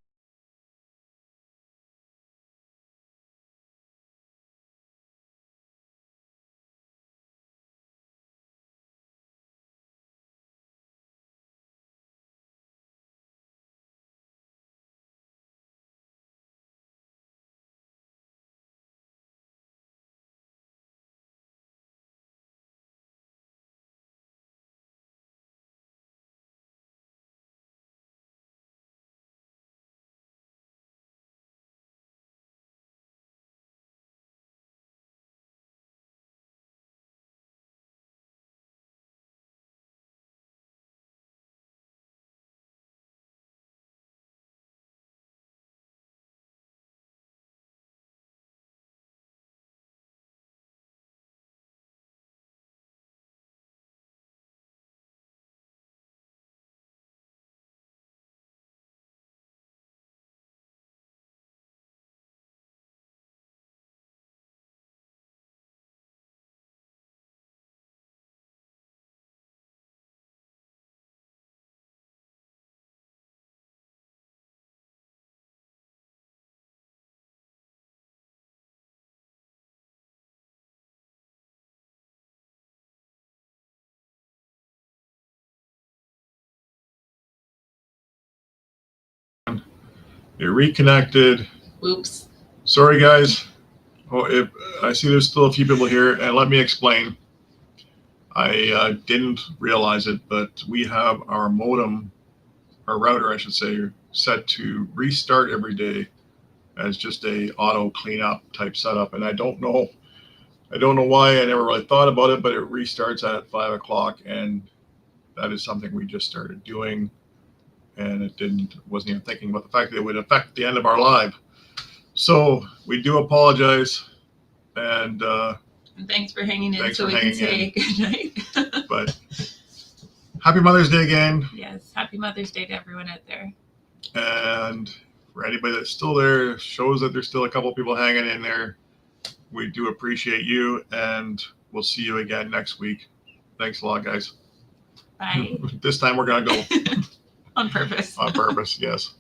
It reconnected. Oops. Sorry, guys. Oh, I see there's still a few people here, and let me explain. I didn't realize it, but we have our modem, our router, I should say, set to restart every day as just a auto cleanup type setup. And I don't know why. I never really thought about it, but it restarts at 5 o'clock, and that is something we just started doing. And wasn't even thinking about the fact that it would affect the end of our live. So we do apologize, and thanks for hanging in thanks so for we can hanging say good night. but happy Mother's Day again. Yes, happy Mother's Day to everyone out there. And for anybody that's still there, shows that there's still a couple people hanging in there. We do appreciate you, and we'll see you again next week. Thanks a lot, guys. Bye. This time we're going to go On purpose. on purpose, yes.